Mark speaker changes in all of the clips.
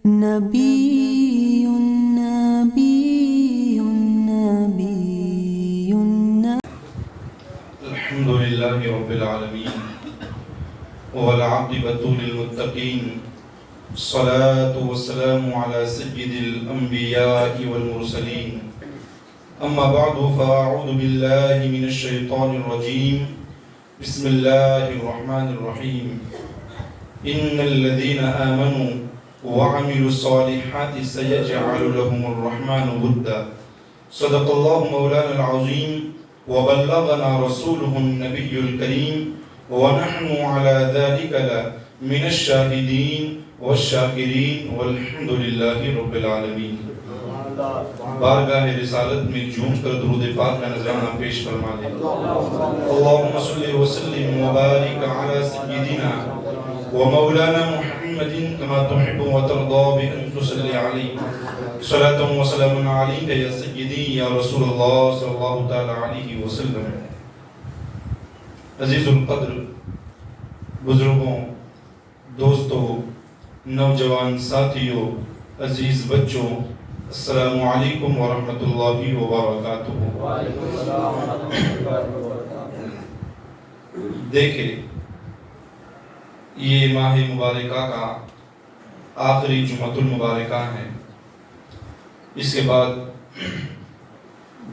Speaker 1: نبی نبی نبی
Speaker 2: الحمد للہ رب العالمین والعاقبۃ للمتقین الصلاة والسلام علی سید الانبیاء والمرسلین اما بعد فاعوذ باللہ من الشیطان الرجیم بسم اللہ الرحمن الرحیم ان الذین آمنوا وعملوا الصالحات سيجعل لهم الرحمن ودا صدق اللہ مولانا العظیم وبلغنا رسوله النبي الكريم ونحن على ذلك من الشاهدين والشاكرين والحمد لله رب العالمين. بارگاہ رسالت میں جھوم کر درود پاک کا نذرانہ پیش فرما دیں. اللهم صل وسلم وبارك على سيدنا ومولانا محمد كما تحب وترضى بأن تصلي عليه صلاة وسلام عليك يا سيدي يا رسول الله صلى الله تعالى عليه وسلم. عزیز القدر بزرگوں، دوستوں، نوجوان ساتھیوں، عزیز بچوں، السلام علیکم ورحمۃ اللہ وبرکاتہ. دیکھیں، یہ ماہ مبارکہ کا آخری جمعۃ المبارکہ ہے. اس کے بعد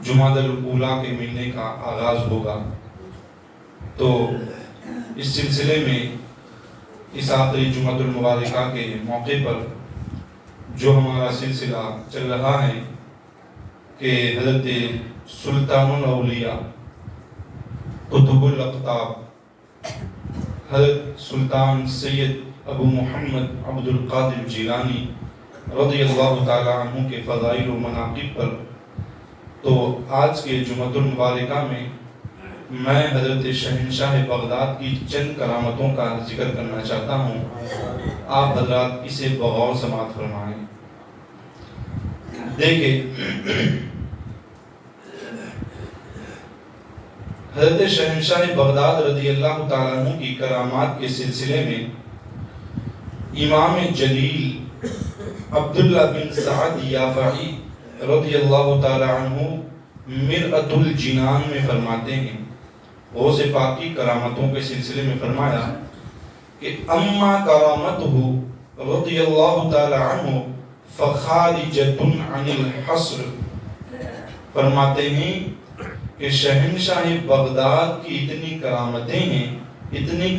Speaker 2: جمادی الاولیٰ کے مہینے کا آغاز ہوگا. تو اس سلسلے میں اس آخری جمعۃ المبارکہ کے موقع پر جو ہمارا سلسلہ چل رہا ہے کہ حضرت سلطان الاولیاء قطب الاقطاب حضرت سلطان سید ابو محمد عبد القادر جیلانی رضی اللہ تعالی عنہ کے فضائل و مناقب پر، تو آج کے جمعۃ المبارکہ میں میں حضرت شہنشاہ بغداد کی چند کرامتوں کا ذکر کرنا چاہتا ہوں. آپ حضرات اسے بغور سماعت فرمائیں. دیکھیں، حضرت شہنشاہ بغداد رضی اللہ تعالیٰ عنہ کی کرامات کے سلسلے میں امام جلیل عبداللہ بن سعد یافعی رضی اللہ تعالیٰ عنہ مرأۃ الجنان میں فرماتے ہیں، غوث پاک کی کرامتوں کے سلسلے میں فرمایا کہ اما کرامتہ رضی اللہ تعالیٰ عنہ فخارجۃ عن الحصر. فرماتے ہیں کہ شہنشاہ بغداد کی اتنی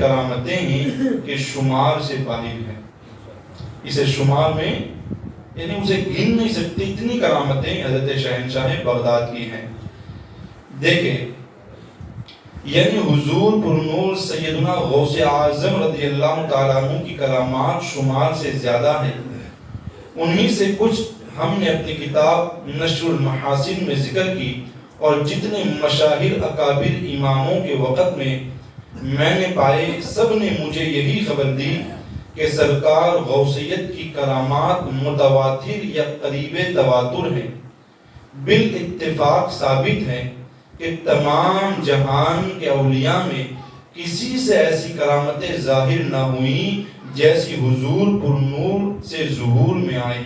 Speaker 2: کرامتیں ہیں کہ شمار سے باہر ہیں. اسے شمار میں یعنی اسے گن نہیں سکتے، اتنی کرامتیں حضرت شہنشاہ بغداد کی ہیں. دیکھیں، یعنی حضور پرنور سیدنا غوث اعظم رضی اللہ تعالیٰ عنہ کی کرامات شمار سے زیادہ ہیں. انہی سے کچھ ہم نے اپنی کتاب نشر المحاسن میں ذکر کی، اور جتنے مشاہیر اکابر اماموں کے وقت میں نے پائے، سب نے مجھے یہی خبر دی کہ سرکار غوثیت کی کرامات متواتر یا قریب تواتر ہیں. بالاتفاق ثابت ہے کہ تمام جہان کے اولیاء میں کسی سے ایسی کرامتیں ظاہر نہ ہوئیں جیسی حضور پر نور سے ظہور میں آئی.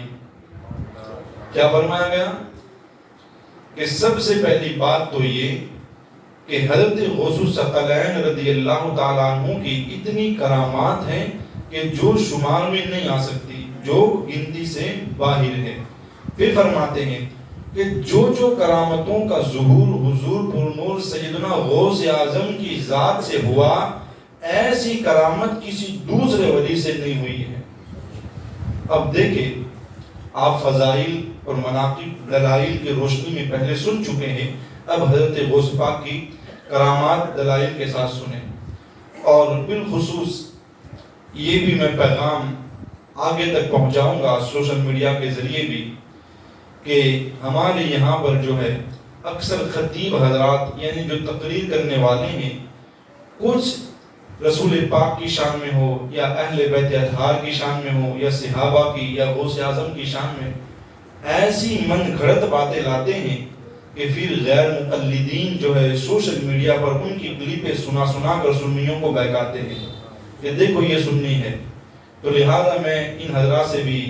Speaker 2: کیا فرمایا گیا کہ سب سے پہلی بات تو یہ کہ حضرت غوث الثقلین رضی اللہ تعالیٰ عنہ کی اتنی کرامات ہیں کہ جو شمار میں نہیں آ سکتی، جو گنتی سے باہر ہے. پھر فرماتے ہیں کہ جو کرامتوں کا ظہور حضور پر نور سیدنا غوث اعظم کی ذات سے ہوا، ایسی کرامت کسی دوسرے ولی سے نہیں ہوئی ہے. اب دیکھیں، آپ فضائل اور مناقب دلائل کی روشنی میں پہلے سن چکے ہیں. اب حضرت غوث پاک کی کرامات دلائل کے ساتھ سنیں. اور بالخصوص یہ بھی میں پیغام آگے تک پہنچاؤں گا سوشل میڈیا کے ذریعے بھی کہ ہمارے یہاں پر جو ہے اکثر خطیب حضرات یعنی جو تقریر کرنے والے ہیں، کچھ رسول پاک کی شان میں ہو یا اہل بیت اطہار کی شان میں ہو یا صحابہ کی یا غوث اعظم کی شان میں ایسی من گھڑت باتیں لاتے ہیں کہ پھر غیر مقلدین جو ہے سوشل میڈیا پر ان کی کلپیں سنا کر سنیوں کو بہکاتے ہیں کہ دیکھو یہ سنی ہے. تو لہذا میں ان حضرات سے بھی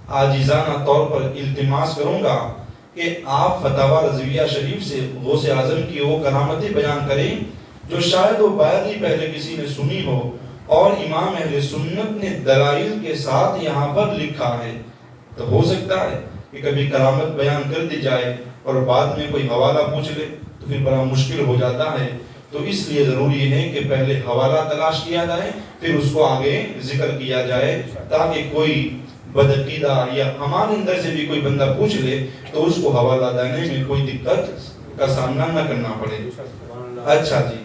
Speaker 2: عاجزانہ طور پر التماس کروں گا کہ آپ فتاوی رضویہ شریف سے غوث اعظم کی وہ کرامتیں بیان کریں جو شاید وہ باید ہی پہلے کسی نے سنی ہو اور امام اہل سنت نے دلائل کے ساتھ یہاں پر لکھا ہے۔ تو ہو سکتا ہے کہ کبھی کرامت بیان کر دی جائے اور بعد میں کوئی حوالہ پوچھ لے تو پھر بڑا مشکل ہو جاتا ہے، تو اس لیے ضروری ہے کہ پہلے حوالہ تلاش کیا جائے پھر اس کو آگے ذکر کیا جائے، تاکہ کوئی بدعقیدہ یا ہمارے اندر سے بھی کوئی بندہ پوچھ لے تو اس کو حوالہ دینے میں کوئی دقت کا سامنا نہ کرنا پڑے۔ اچھا جی،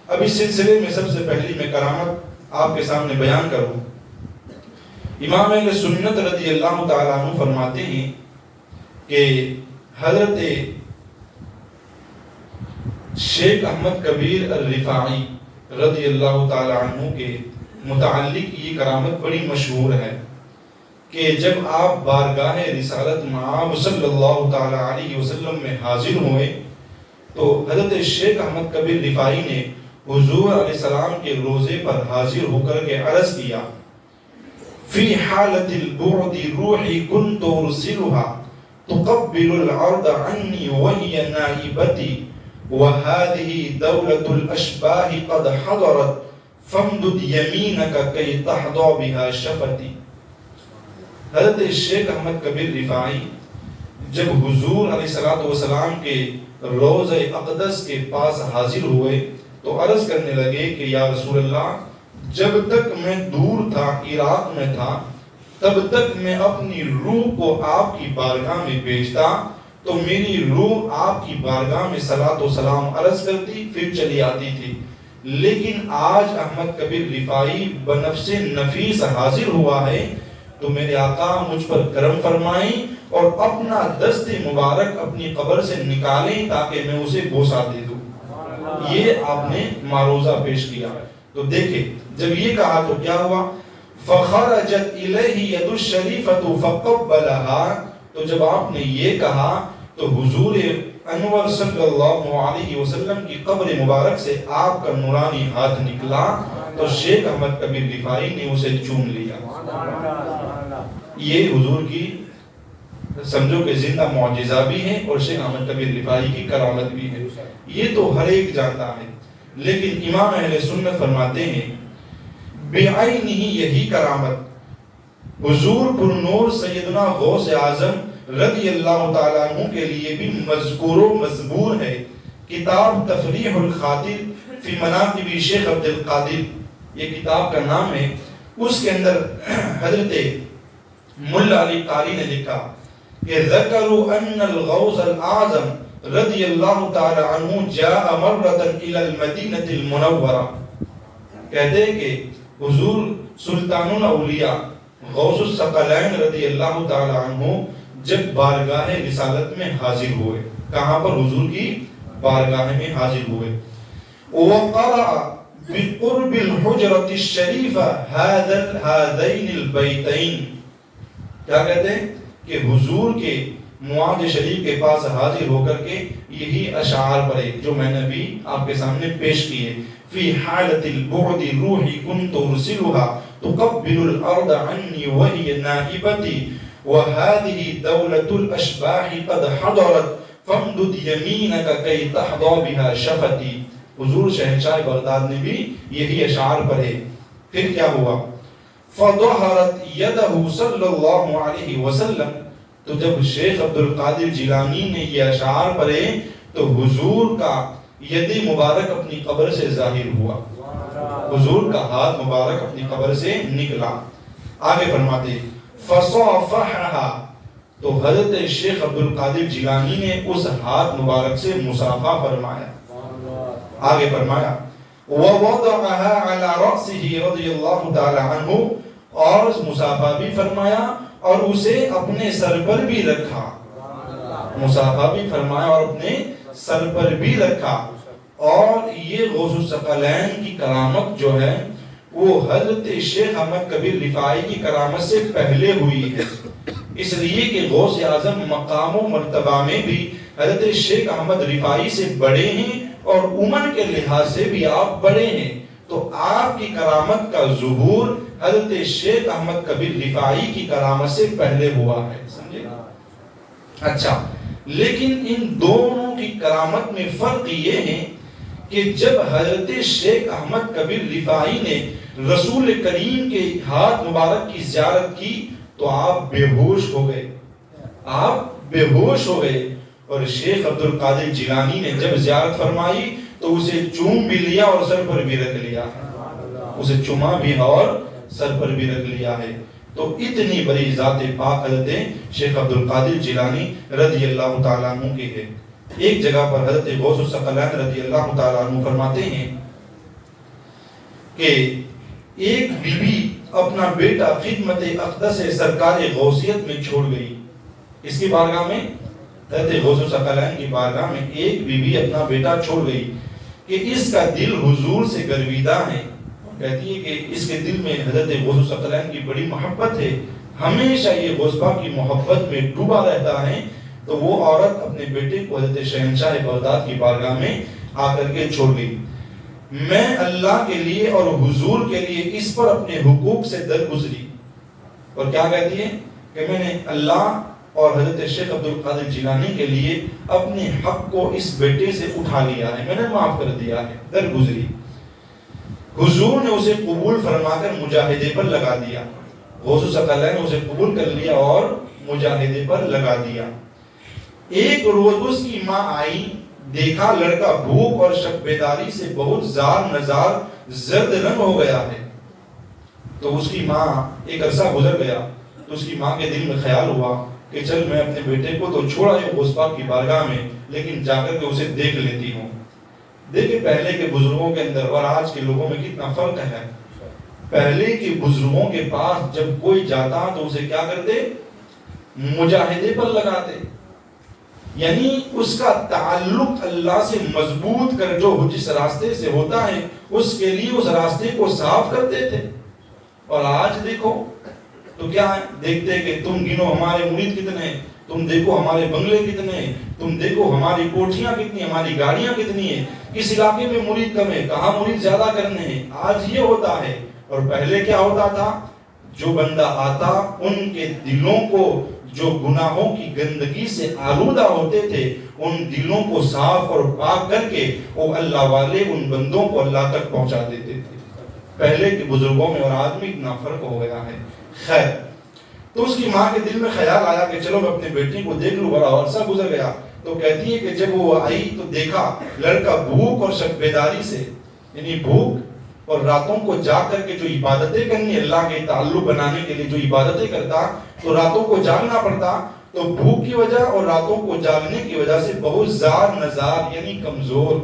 Speaker 2: اب اس سلسلے میں سب سے پہلی میں کرامت آپ کے سامنے بیان کروں۔ امام اہل سنت رضی اللہ تعالیٰ عنہ فرماتے ہیں کہ حضرت شیخ احمد کبیر الرفاعی رضی اللہ تعالیٰ عنہ کے متعلق یہ کرامت بڑی مشہور ہے کہ جب آپ بارگاہ رسالت مآب صلی اللہ تعالیٰ علیہ وسلم میں حاضر ہوئے تو حضرت شیخ احمد کبیر رفاعی نے حضور علیہ السلام کے روزے پر حاضر ہو کر کے عرض کیا، فی حالت البعد روحی کنت ارسلها تقبل العرض عنی وهي نائبتی وهذه دولة الاشباح قد حضرت فامدد یمینک کی تحظى بها شفتی۔ حضرت شیخ احمد کبیر رفاعی جب حضور علیہ السلام کے روضہ اقدس کے پاس حاضر ہوئے تو عرض کرنے لگے کہ یا رسول اللہ، جب تک میں دور تھا، عراق میں تھا، تب تک میں اپنی روح کو آپ کی بارگاہ میں بھیجتا تو میری روح آپ کی بارگاہ میں صلاۃ و سلام عرض کرتی پھر چلی آتی تھی، لیکن آج احمد کبیر رفاعی بنفس نفیس حاضر ہوا ہے تو میرے آقا مجھ پر کرم فرمائیں اور اپنا دست مبارک اپنی قبر سے نکالیں تاکہ میں اسے بوسہ دے دوں۔ یہ آپ نے معروضہ پیش کیا۔ تو دیکھیں جب یہ کہا تو کیا ہوا، فخرجت الیہ ید الشریفۃ فقبلها، تو جب آپ نے یہ کہا تو حضور انور صلی اللہ علیہ وسلم کی قبر مبارک سے آپ کا نورانی ہاتھ نکلا تو شیخ احمد کبیر رفاعی نے اسے چوم لیا۔ یہ حضور کی سمجھو کہ زندہ معجزہ بھی ہے اور شیخ احمد کبیر رفاعی کی کرامت بھی ہے، یہ تو ہر ایک جانتا ہے، لیکن امام اہل سنت فرماتے ہیں بعینہ یہی کرامت حضور پر نور سیدنا غوث اعظم رضی اللہ تعالیٰ عنہ کے لیے بھی مذکور و مذبور ہے۔ کتاب تفریح الخاطر فی مناقب شیخ عبد القادر، یہ کتاب کا نام ہے، اس کے اندر حضرت ملا علی قاری نے لکھا کہ ذکروا ان الغوث الاعظم رضی اللہ تعالی عنہ جاء مرۃ الی المدینہ المنورہ، کہتے ہیں کہ حضور سلطان الاولیاء غوث الثقلین رضی اللہ تعالی عنہ جب بارگاہ رسالت میں حاضر ہوئے، کہاں پر؟ حضور کی بارگاہ میں حاضر ہوئے، وقرأ بقرب الحجرۃ الشریفہ هذین البیتین، کیا کہتے ہیں کہ حضور کے معاد شریف کے پاس حاضر ہو کر کے یہی اشعار پڑھے جو میں نے بھی آپ کے سامنے پیش کیے، فی حالت البعد روحی کنت ارسلها تقبل الارض عنی وہی نائبتی وهذه دولة الاشباح قد حضرت فامدد یمینک کی تحظى بها شفتی۔ حضور شہنشاہ بغداد نے بھی یہی اشعار پڑھے۔ پھر کیا ہوا؟ فظہرت یدہ صلی اللہ علیہ وسلم، تو جب شیخ عبد القادر جیلانی نے یہ اشعار پڑھے تو حضور کا ید مبارک اپنی قبر سے ظاہر ہوا، حضور کا ہاتھ مبارک اپنی قبر سے نکلا۔ آگے فرماتے فصافحہا، تو حضرت شیخ عبد القادر جیلانی نے اس ہاتھ مبارک سے مصافحہ فرمایا۔ آگے فرمایا وَوَضَعَهَا عَلَى رَأْسِهِ رضی اللہ تعالی عنہ، اور مصافحہ بھی فرمایا اور اسے اپنے سر پر بھی رکھا، مصافحہ بھی فرمایا اور اپنے سر پر بھی رکھا۔ اور یہ غوث الثقلین کی کرامت جو ہے وہ حضرت شیخ احمد کبیر رفاعی کی کرامت سے پہلے ہوئی ہے، اس لیے کہ غوث اعظم مقام و مرتبہ میں بھی حضرت شیخ احمد رفاعی سے بڑے ہیں اور عمر کے لحاظ سے بھی آپ بڑے ہیں، تو آپ کی کرامت کا ظہور حضرت شیخ احمد کبیر رفاعی کی کرامت سے پہلے ہوا ہے. سمجھے؟ اچھا، لیکن ان دونوں کی کرامت میں فرق یہ ہے کہ جب حضرت شیخ احمد کبیر رفاعی نے رسول کریم کے ہاتھ مبارک کی زیارت کی تو آپ بے ہوش ہو گئے. آپ بے ہوش ہو گئے. اور شیخ عبد القادر جیلانی نے جب زیارت فرمائی تو اسے چوم بھی لیا اور سر پر بھی رکھ لیا. اسے چوما بھی اور سر پر بھی رکھ لیا ہے. تو اتنی بڑی ذات پاک حضرت شیخ عبد القادر جیلانی رضی اللہ تعالیٰ عنہ کی ہے. ایک جگہ پر حضرت غوث الثقلین رضی اللہ تعالیٰ عنہ فرماتے ہیں کہ ایک بی بی اپنا بیٹا خدمت اقدس سرکار غوثیت میں چھوڑ گئی. اس کی بارگاہ میں، حضرت غوث الثقلین کی بارگاہ میں ایک بی بی اپنا بیٹا چھوڑ گئی کہ اس کا دل حضور سے گرویدہ ہے. کہتی ہے کہ اس کے دل میں حضرت غوث الثقلین کی بڑی محبت ہے، ہمیشہ یہ غوث پاک کی محبت میں ڈوبا رہتا ہے. تو وہ عورت اپنے بیٹے کو حضرت شہنشاہ بغداد کی بارگاہ میں آ کر کے چھوڑ گئی. میں اللہ کے لیے اور حضور کے لیے اس پر اپنے حقوق سے درگزری. اور کیا کہتی ہے کہ میں نے اللہ اور حضرت شیخ عبد القادر جیلانی کے لیے اپنے حق کو اس بیٹے سے اٹھا لیا ہے، میں نے معاف کر دیا ہے، درگزری. حضور نے اسے قبول فرما کر مجاہدے پر لگا دیا. غوث الثقلین نے اسے قبول کر لیا اور مجاہدے پر لگا دیا. ایک روز اس کی ماں آئی، دیکھا لڑکا بھوک اور شک بیداری سے بہت زار نزار زرد رنگ ہو گیا ہے. تو اس کی ماں، ایک عرصہ گزر گیا تو اس کی ماں کے دل میں خیال ہوا کہ چل میں اپنے بیٹے کو تو چھوڑا ہوں غوث پاک کی بارگاہ میں، لیکن جا کر کے اسے دیکھ لیتی ہوں. دیکھیں پہلے کے بزرگوں کے اندر اور آج کے لوگوں میں کتنا فرق ہے. پہلے کے بزرگوں کے پاس جب کوئی جاتا تو اسے کیا کرتے؟ مجاہدے پر لگاتے. یعنی اس کا تعلق اللہ سے مضبوط کر جو جس راستے سے ہوتا ہے اس کے لیے اس راستے کو صاف کرتے تھے. اور آج دیکھو تو کیا ہے؟ دیکھتے کہ تم گنو ہمارے مرید کتنے، تم دیکھو ہمارے بنگلے کتنے، تم دیکھو ہماری کوٹھیاں کتنی، ہماری گاڑیاں کتنی ہیں، کس علاقے میں مرید کم ہے، کہاں مرید زیادہ کرنے ہیں. آج یہ ہوتا ہے. اور پہلے کیا ہوتا تھا؟ جو بندہ آتا ان کے دلوں کو جو گناہوں کی گندگی سے آلودہ ہوتے تھے ان دلوں کو صاف اور پاک کر کے وہ اللہ والے ان بندوں کو اللہ تک پہنچا دیتے تھے. پہلے کے بزرگوں میں اور آدمی اتنا فرق ہو گیا ہے. خیر، تو اس کی ماں کے دل میں خیال آیا کہ چلو میں اپنے بیٹی کو دیکھ لوں. بڑا عرصہ گزر گیا. تو کہتی ہے کہ جب وہ آئی تو دیکھا لڑکا بھوک اور شک بیداری سے، یعنی بھوک اور راتوں کو جاگ کر کے جو عبادتیں کرنی اللہ کے تعلق بنانے کے لیے جو عبادتیں کرتا تو راتوں کو جاگنا پڑتا. تو بھوک کی وجہ اور راتوں کو جاگنے کی وجہ سے بہت زار نزار یعنی کمزور،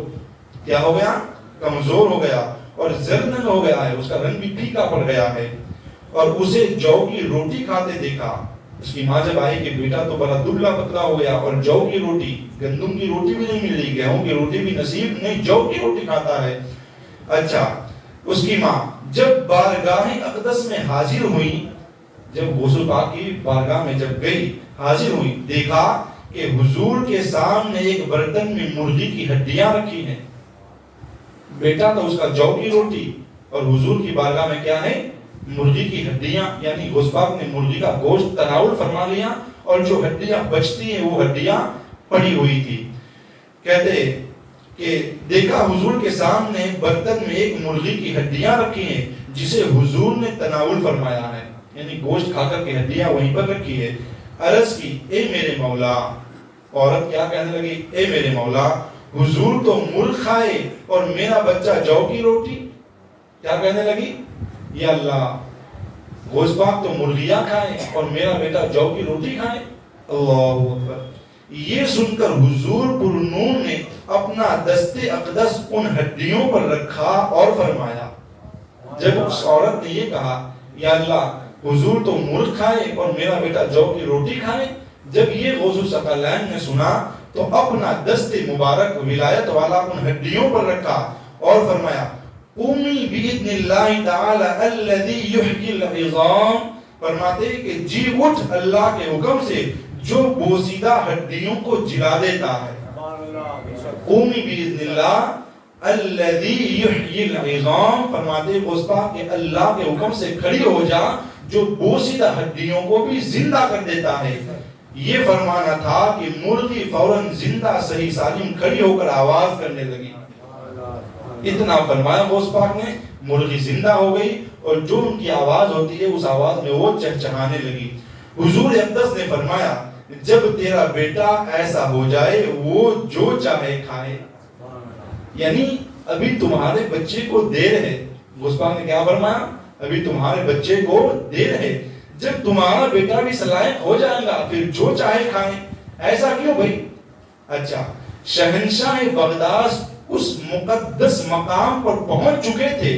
Speaker 2: کیا ہو گیا؟ کمزور ہو گیا اور زرد ہو گیا ہے. اس کا رنگ بھی پھیکا پڑ گیا ہے. اور اسے جو کی روٹی کھاتے دیکھا. اس کی ماں جب آئی کہ بیٹا تو بڑا دبلا پتلا ہو گیا اور جو کی روٹی، گندم کی روٹی بھی نہیں مل رہی، گیہوں کی روٹی بھی نصیب نہیں، جو کی روٹی کھاتا ہے. اچھا، اس کی ماں جب بارگاہ اقدس میں حاضر ہوئی، جب غوث پاک کی بارگاہ میں جب گئی حاضر ہوئی، دیکھا کہ حضور کے سامنے ایک برتن میں مرغی کی ہڈیاں رکھی ہیں. بیٹا تو اس کا جو کی روٹی اور حضور کی بارگاہ میں کیا ہے؟ مرغی کی ہڈیاں. یعنی غوث پاک نے مرغی کا گوشت تناول فرما لیا اور جو ہڈیاں بچتی ہیں وہ ہڈیاں پڑی ہوئی تھی. کہتے کہ دیکھا حضور کے سامنے برتن میں ایک مرغی کی ہڈیاں رکھی ہیں جسے حضور نے تناول فرمایا ہے، یعنی گوشت کھا کر کے ہڈیاں وہیں پر رکھی ہے. عرض کی اے میرے مولا. عورت کیا کہنے لگی؟ اے میرے مولا، حضور تو مرغ کھائے اور میرا بچہ جو کی روٹی. کیا کہنے لگی؟ یا اللہ، غوث پاک تو مرغیاں کھائے اور میرا بیٹا جو کی روٹی کھائے. اللہ اکبر. یہ سن کر حضور پرنور نے اپنا دست اقدس ان ہڈیوں پر رکھا اور فرمایا. جب اس عورت نے یہ کہا یا اللہ، حضور تو مرغ کھائے اور میرا بیٹا جو کی روٹی کھائے، جب یہ غوث الثقلین نے سنا تو اپنا دست مبارک ولایت والا ان ہڈیوں پر رکھا اور فرمایا قومی باذن اللہ تعالی الذی یحیی العظام. فرماتے کہ جی اٹھ اللہ کے حکم سے جو بوسیدہ ہڈیوں کو جلا دیتا ہے. قومی باذن اللہ الذی یحیی العظام، فرماتے غوث پاک کہ اللہ کے حکم سے کھڑی ہو جا جو بوسیدہ ہڈیوں کو بھی زندہ کر دیتا ہے۔ یہ فرمانا تھا کہ مرغی فوراً زندہ صحیح سالم کھڑی ہو کر آواز کرنے لگی۔ اتنا فرمایا غوث پاک نے، مرغی زندہ ہو گئی اور جو ان کی آواز ہوتی ہے اس آواز میں وہ چہچہانے لگی۔ حضور اقدس نے فرمایا جب تیرا بیٹا ایسا ہو جائے وہ جو چاہے کھائے، یعنی ابھی تمہارے بچے کو دیر ہے۔ غوث پاک نے کیا فرمایا؟ ابھی تمہارے بچے کو دیر ہے، جب تمہارا بیٹا بھی صلاحیت ہو جائے گا پھر جو چاہے کھائیں۔ ایسا کیوں بھائی؟ اچھا، شہنشاہ بغداد اس مقدس مقام پر پہنچ چکے تھے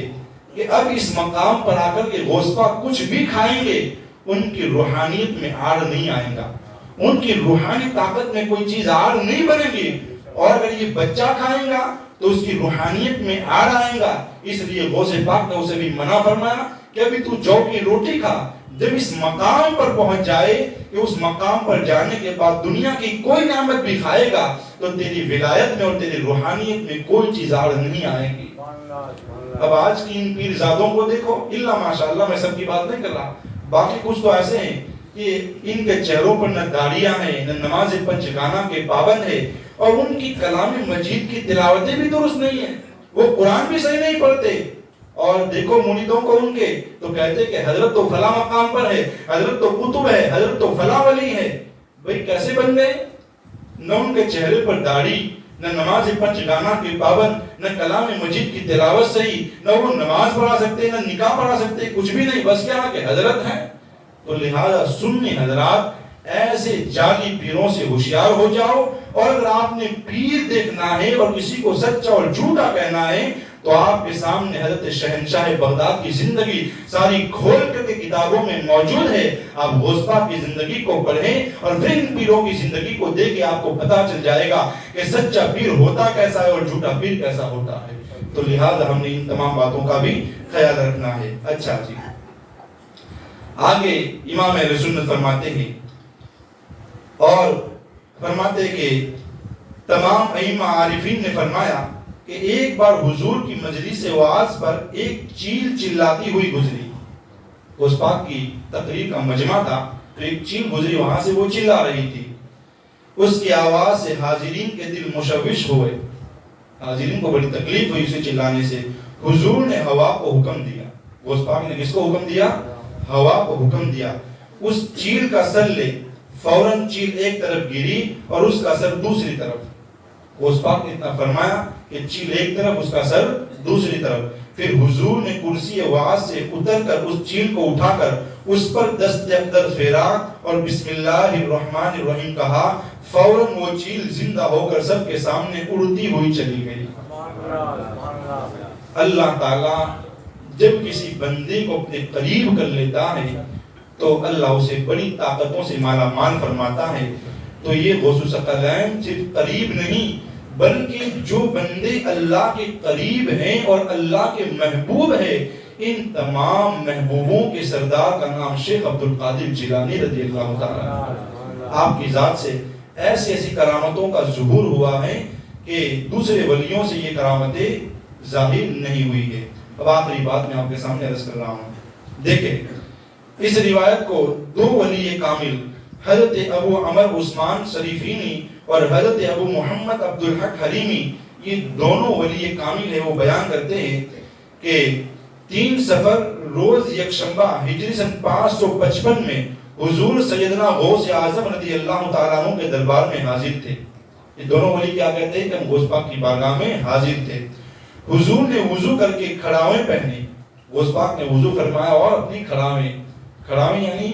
Speaker 2: کہ اب اس مقام پر آ کر کے غوث پاک کچھ بھی کھائیں گے ان کی روحانیت میں آڑ نہیں آئے گا، ان کی روحانی طاقت میں کوئی چیز آڑ نہیں بنے گی، اور اگر یہ بچہ کھائیں گا تو اس کی روحانیت میں آڑ آئے گا۔ اس لیے غوث پاک نے اسے بھی منع فرمایا کہ ابھی تو جو کی روٹی کھا، جب اس مقام پر پہنچ جائے کہ اس مقام پر جانے کے بعد دنیا کی کوئی نعمت بھی کھائے گا تو تیری ولایت میں اور تیری روحانیت میں کوئی چیز آڑ نہیں آئے گی۔ اب آج کی ان پیرزادوں کو دیکھو، اللہ ماشاءاللہ، میں سب کی بات نہیں کر رہا، باقی کچھ تو ایسے ہیں کہ ان کے چہروں پر نہ داڑیاں ہیں، نہ نماز پنجگانہ کے پابند ہے، اور ان کی کلام مجید کی تلاوتیں بھی درست نہیں ہیں، وہ قرآن بھی صحیح نہیں پڑھتے۔ اور دیکھو مریدوں کو ان کے تو کہتے کہ حضرت تو فلاں مقام پر ہے، حضرت تو قطب ہے، حضرت تو فلاں ولی ہے۔ بھئی کیسے بن گئے؟ نہ ان کے چہرے پر داڑھی، نہ نماز پنجگانہ کے پابند، نہ کلام مجید کی تلاوت صحیح، نہ وہ نماز پڑھا سکتے، نہ نکاح پڑھا سکتے، کچھ بھی نہیں، بس کیا کہ حضرت ہیں۔ تو لہذا سنی حضرات، ایسے جعلی پیروں سے ہوشیار ہو جاؤ، اور اگر آپ نے پیر دیکھنا ہے اور کسی کو سچا اور جھوٹا کہنا ہے تو آپ کے سامنے حضرت شہنشاہ بغداد کی زندگی ساری کھول کر کے کتابوں میں موجود ہے۔ آپ غوث پاک کی زندگی کو پڑھیں اور پھر ان پیروں کی زندگی کو دیکھیں، آپ کو پتہ چل جائے گا کہ سچا پیر ہوتا کیسا ہے اور جھوٹا پیر کیسا ہوتا ہے۔ تو لہذا ہم نے ان تمام باتوں کا بھی خیال رکھنا ہے۔ اچھا جی، آگے امام اہل سنت فرماتے ہیں اور فرماتے کہ تمام ائمہ عارفین نے فرمایا کہ ایک بار حضور کی مجلس وعظ پر ایک چیل چلاتی ہوئی گزری۔ غوث پاک کی تقریر کا مجمع تھا تو ایک چیل گزری، وہاں سے وہ چلا رہی تھی۔ اس کی آواز سے حاضرین کے دل مشوش ہوئے، حاضرین کو بڑی تکلیف ہوئی اسے چلانے سے۔ حضور نے ہوا کو حکم دیا۔ غوث پاک نے کس کو حکم دیا؟ ہوا کو حکم دیا اس چیل کا سر لے۔ فوراً چیل ایک طرف گری اور اس کا سر دوسری طرف۔ غوث پاک نے اتنا فرمایا کہ چیل ایک طرف، اس کا سر دوسری طرف۔ پھر حضور نے کرسی وعظ سے اتر کر اس چیل کو اٹھا کر اس پر دست اقدر پھیرا اور بسم اللہ الرحمن الرحیم کہا۔ فوراً وہ چیل زندہ ہو کر سب کے سامنے اڑتی ہوئی چلی گئی۔ اللہ تعالیٰ جب کسی بندے کو اپنے قریب کر لیتا ہے تو اللہ اسے بڑی طاقتوں سے مالا مال فرماتا ہے۔ تو یہ غوث الثقلین صرف قریب نہیں بلکہ جو بندے اللہ کے قریب ہیں اور اللہ کے محبوب ہیں، ان تمام محبوبوں کے سردار کا نام شیخ عبد القادر جیلانی رضی اللہ تعالیٰ۔ آپ کی ذات سے ایسی ایسی کرامتوں کا ظہور ہوا ہے کہ دوسرے ولیوں سے یہ کرامتیں ظاہر نہیں ہوئی ہے۔ اب آخری بات میں آپ کے سامنے عرض کر رہا ہوں، دیکھیں اس روایت کو دو ولی کامل حضرت ابو عمر عثمان شریفینی اور حضرت ابو محمد عبد الحق حریمی، یہ دونوں ولی کامل ہیں، وہ بیان کرتے ہیں کہ 3 صفر روز یکشنبہ ہجری سن 555 میں حضور سیدنا غوث اعظم رضی اللہ تعالیٰ عنہ کے دربار میں حاضر تھے۔ یہ دونوں ولی کیا کہتے ہیں کہ ہم غوث پاک کی بارگاہ میں حاضر تھے۔ حضور نے وضو کر کے کھڑاویں پہنے، غوث پاک نے وضو فرمایا اور اپنی کھڑاویں یعنی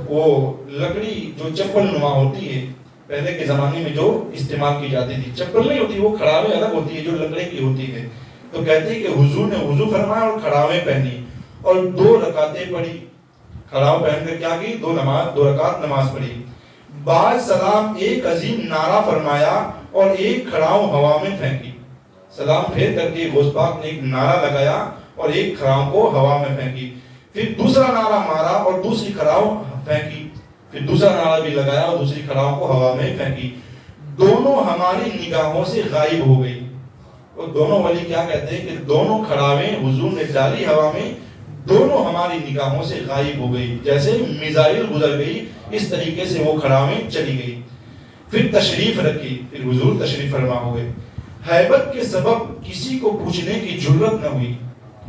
Speaker 2: وہ لکڑی جو چپل نما ہوتی ہے، پہلے کے زمانے میں جو استعمال کی جاتی تھی، چپل نہیں ہوتی، وہ کھڑاویں الگ ہوتی ہے جو لکڑی کی ہوتی ہے۔ تو کہتے ہیں کہ حضور نے وضو فرمایا اور کھڑاویں پہنی اور 2 رکعتیں پڑھی۔ کھڑاویں پہن کر کیا کی؟ 2 رکعت نماز پڑھی۔ بعد سلام ایک عظیم نعرہ فرمایا اور ایک کھڑاؤں ہوا میں پھینکی۔ سلام پھیر کر کے غوث پاک نے ایک نعرہ لگایا اور ایک کھڑاؤں کو ہوا میں پھینکی، پھر دوسرا نعرہ مارا اور دوسری کھڑاؤں پھینکی، پھر دوسرا نعرہ بھی لگایا اور دوسری کھڑاؤں کو ہوا میں پھینکی۔ دونوں ہماری نگاہوں سے غائب ہو گئی۔ وہ دونوں ولی کیا کہتے ہیں کہ دونوں کھڑاویں حضور نے ڈالی ہوا میں، دونوں ہماری نگاہوں سے غائب ہو گئی، جیسے میزائل گزر گئی اس طریقے سے وہ کھڑاویں چلی گئی۔ پھر تشریف رکھی، پھر حضور تشریف فرما ہوئے، ہیبت کے سبب کسی کو پوچھنے کی جرت نہ ہوئی۔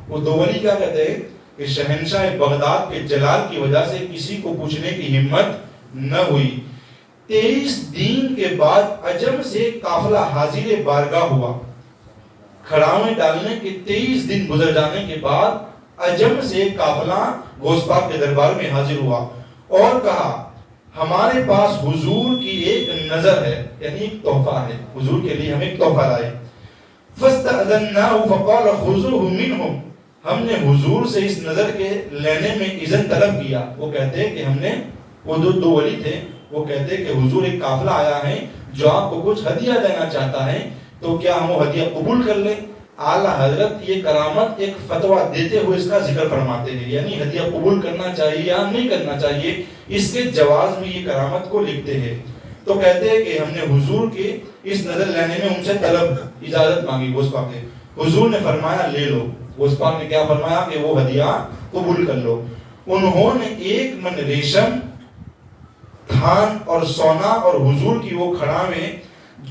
Speaker 2: وہ دو ولی کیا کہتے ہیں کہ شہنشاہ بغداد کے جلال کی وجہ سے کسی کو پوچھنے کی ہمت نہ ہوئی۔ 23 دن کے بعد عجم سے قافلہ حاضر بارگاہ ہوا۔ کھڑاویں ڈالنے کے 23 دن گزر جانے کے بعد عجم سے قافلہ غوث پاک کے دربار میں حاضر ہوا اور کہا ہمارے پاس حضور کی ایک نظر ہے، یعنی ایک تحفہ ہے، حضور کے لیے ہم ایک تحفہ لائے۔ فَاسْتَأْذَنَّاهُ فَقَالَ خُذُوهُ مِنْهُمْ، ہم نے حضور سے اس نظر کے لینے میں اذن طلب کیا۔ وہ کہتے ہیں کہ ہم نے، وہ دو ولی تھے، وہ کہتے ہیں کہ حضور ایک قافلہ آیا ہے جو آپ کو کچھ ہدیہ دینا چاہتا ہے، تو کیا ہم وہ ہدیہ قبول کر لیں؟ اعلیٰ حضرت یہ کرامت ایک فتویٰ دیتے ہوئے اس کا ذکر فرماتے ہیں، یعنی ہدیہ قبول کرنا چاہیے یا نہیں کرنا چاہیے، اس کے جواز میں یہ کرامت کو لکھتے ہیں۔ تو کہتے ہیں کہ ہم نے حضور کے اس نظر لینے میں ان سے طلب اجازت مانگی غوث پاک نے، حضور نے فرمایا لے لو۔ غوث پاک نے کیا فرمایا کہ وہ ہدیہ قبول کر لو۔ انہوں نے 1 من ریشم، تھان اور سونا اور حضور کی وہ کھڑاویں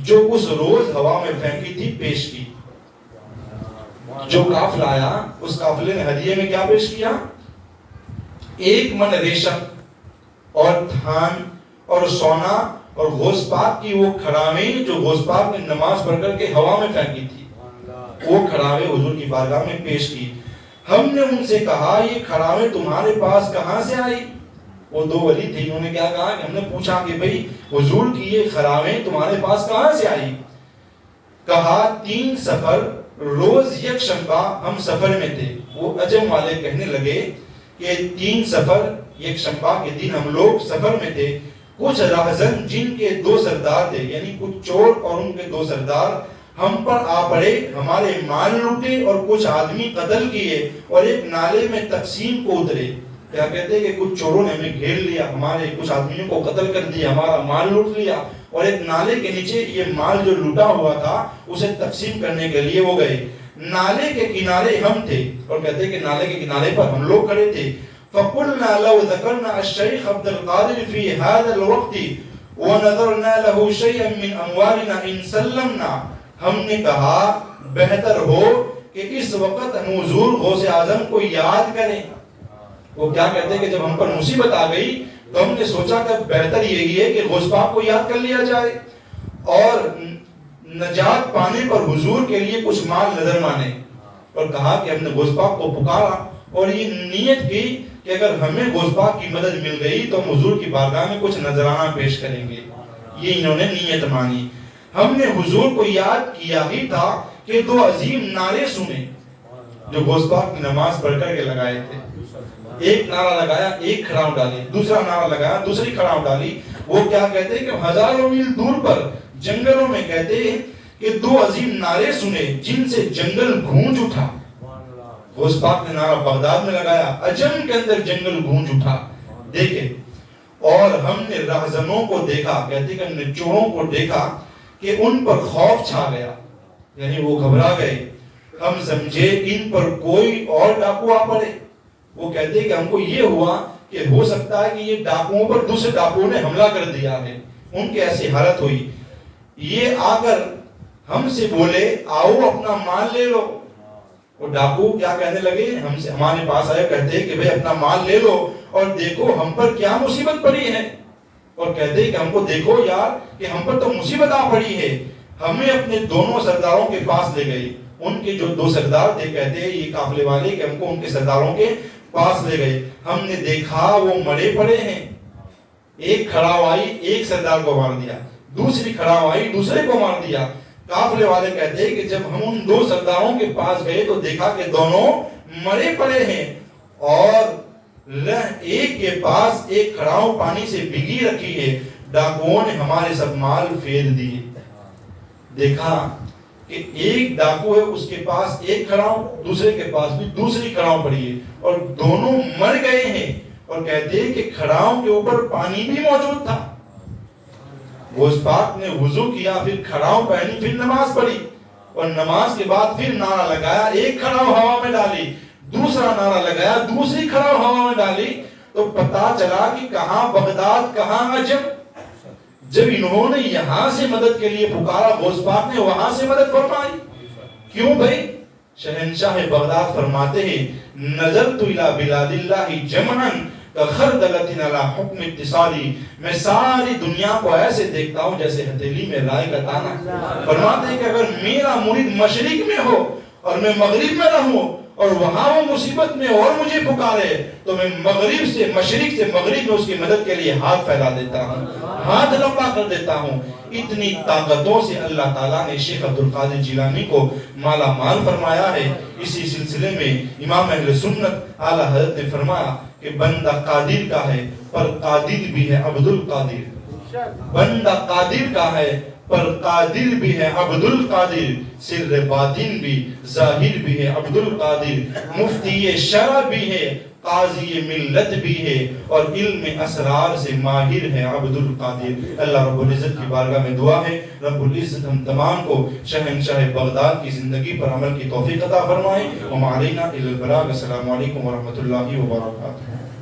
Speaker 2: جو اس روز ہوا میں پھینکی تھی پیش کی۔ جو قافلہ آیا اس قافلے نے ہدیے میں کیا پیش کیا؟ 1 من ریشم اور تھان اور سونا اور غوث پاک کی وہ کھڑاویں جو غوث پاک نے نماز پڑھ کر کے ہوا میں پھینکی تھی، وہ کھڑاویں حضور کی بارگاہ میں پیش کی۔ ہم نے ان سے کہا یہ کھڑاویں تمہارے پاس کہاں سے آئی؟ وہ دو ولی تھے، انہوں نے کیا کہا کہ ہم نے پوچھا کہ بھئی حضور کی یہ کھڑاویں تمہارے پاس کہاں سے آئی؟ کہا 3 سفر، روز یکشنبہ ہم سفر میں تھے۔ وہ عجم والے کہنے لگے کہ 3 سفر یکشنبہ کے دن ہم لوگ سفر میں تھے، کچھ راہزن جن کے 2 سردار تھے، یعنی کچھ چور اور ان کے 2 سردار ہم پر آ پڑے، ہمارے مال لوٹے اور کچھ آدمی قتل کیے اور ایک نالے میں تقسیم کو اترے۔ کیا کہتے ہیں کہ کچھ چوروں نے ہمیں گھیر لیا، ہمارے کچھ آدمیوں کو قتل کر دیا، ہمارا مال لوٹ لیا اور ایک نالے کے نیچے یہ مال جو لوٹا ہوا تھا اسے تقسیم کرنے کے لیے وہ گئے۔ نالے کے کنارے ہم تھے، اور کہتے ہیں کہ نالے کے کنارے پر ہم لوگ کھڑے تھے۔ فَقُلْنَا لَوْ ذَكَرْنَا الشَّيْخَ عَبْدَ الْقَادِرِ فِي هَذَا الْوَقْتِ وَنَذَرْنَا لَهُ شَيْئًا مِّنْ أَمْوَالِنَا إِنْ سَلَّمْنَا، ہم نے کہا بہتر ہو کہ اس وقت ہم حضور غوث اعظم کو یاد کریں۔ وہ کیا کہتے ہیں کہ جب ہم پر مصیبت آ گئی تو ہم نے سوچا کہ بہتر یہی ہے کہ غوث پاک کو یاد کر لیا جائے اور نجات پانے پر حضور کے لیے کچھ مال نظر مانے۔ اور کہا کہ ہم نے غوث پاک کو پکارا اور یہ نیت کی کہ اگر ہمیں غوث پاک کی مدد مل گئی تو ہم حضور کی بارگاہ میں کچھ نذرانہ پیش کریں گے۔ یہ انہوں نے نیت مانی۔ ہم نے حضور کو یاد کیا ہی تھا کہ 2 عظیم نعرے سنے جو غوث پاک کی نماز پڑھ کر کے لگائے تھے۔ ایک نعرہ لگایا، ایک کھڑاؤں ڈالی، دوسرا نعرہ لگایا، دوسری کھڑاؤں ڈالی۔ وہ کیا کہتے ہیں کہ ہزاروں میل دور پر جنگلوں میں کہتے ہیں کہ 2 عظیم نعرے سنے جن سے جنگل گونج اٹھا۔ غوث پاک نے نعرہ بغداد میں لگایا، عجم کے اندر جنگل گونج اٹھا۔ دیکھیں، اور ہم نے راہزنوں کو دیکھا، کہتے ہیں کہ ہم نے چوروں کو دیکھا کہ ان پر خوف چھا گیا، یعنی وہ گھبرا گئے۔ ہم سمجھے ان پر کوئی اور ڈاکو آ پڑے۔ وہ کہتے ہیں کہ ہم کو یہ ہوا کہ ہو سکتا ہے کہ یہ ڈاکوؤں پر دوسرے ڈاکوؤں نے حملہ کر دیا ہے، ان کی ایسی حالت ہوئی۔ یہ آ کر ہم سے بولے آؤ اپنا مال لے لو۔ وہ ڈاکو کیا کہنے لگے، ہمارے پاس آئے، کہتے ہیں کہ بھئی اپنا مال لے لو اور دیکھو ہم پر کیا مصیبت پڑی ہے۔ اور کہتے ہیں کہ ہم کو دیکھو یار کہ ہم پر تو مصیبت آ پڑی ہے۔ ہمیں اپنے دونوں سرداروں کے پاس لے گئی۔ ان کے جو 2 سردار تھے، کہتے ہیں یہ قافلے والے، کہ ہم کو ان کے سرداروں کے پاس لے گئے۔ ہم نے دیکھا وہ مرے پڑے ہیں۔ ایک کھڑاو آئی، ایک سردار کو مار دیا، دوسری کھڑاو آئی، دوسرے کو مار دیا۔ قافلے والے کہتے ہیں کہ جب ہم ان 2 سرداروں کے پاس گئے تو دیکھا کہ دونوں مرے پڑے ہیں اور ایک کے پاس ایک کھڑاو پانی سے بھیگی رکھی ہے۔ ڈاکوؤں نے ہمارے سب مال پھیر دیے۔ دیکھا کہ ایک ڈاکو ہے، اس کے پاس ایک کھڑاؤں، دوسرے کے پاس بھی دوسری کھڑاؤں پڑی ہے اور دونوں مر گئے ہیں۔ اور کہتے ہیں کہ کھڑاؤں کے اوپر پانی بھی موجود تھا۔ غوث پاک نے وضو کیا، پھر کھڑاؤں پہنی، پھر نماز پڑھی۔ اور نماز کے بعد پھر نعرہ لگایا، ایک کھڑا ہوا میں ڈالی، دوسرا نعرہ لگایا، دوسری کھڑا ہوا میں ڈالی، تو پتا چلا کہ کہاں بغداد کہاں عجم۔ جب انہوں نے یہاں سے مدد کے لیے پکارا، غوث پاک نے وہاں سے مدد فرمائی۔ کیوں بھائی؟ شہنشاہ بغداد فرماتے ہیں نظرت الی بلاد اللہ جمعا کخردلۃ علی حکم اتصالی، میں ساری دنیا کو ایسے دیکھتا ہوں جیسے ہتھیلی میں رائے کا دانہ۔ فرماتے ہیں کہ اگر میرا مرید مشرق میں ہو اور میں مغرب میں رہوں اور وہاں وہ مصیبت میں اور مجھے پکارے تو میں مغرب سے مشرق سے مغرب میں اس کی مدد کے لیے ہاتھ پھیلا دیتا ہوں، ہاتھ لمبا کر دیتا ہوں۔ اتنی طاقتوں سے اللہ تعالیٰ نے شیخ عبد القادر جیلانی کو مالا مال فرمایا ہے۔ اسی سلسلے میں امام اہل سنت اعلیٰ حضرت نے فرمایا کہ بندہ قادر کا ہے پر قادر بھی ہے عبد القادر، بندہ قادر کا ہے پر قادر بھی ہے عبد القادر، سر باطن بھی ظاہر بھی ہے عبد القادر، مفتی شرع بھی ہے قاضی ملت بھی ہے اور علم اسرار سے ماہر ہے عبد القادر۔ اللہ رب العزت کی بارگاہ میں دعا ہے رب العزت ہم تمام کو شہنشاہ بغداد کی زندگی پر عمل کی توفیق عطا فرمائے۔ وما علینا الا البلاغ۔ السلام علیکم ورحمۃ اللہ وبرکاتہ۔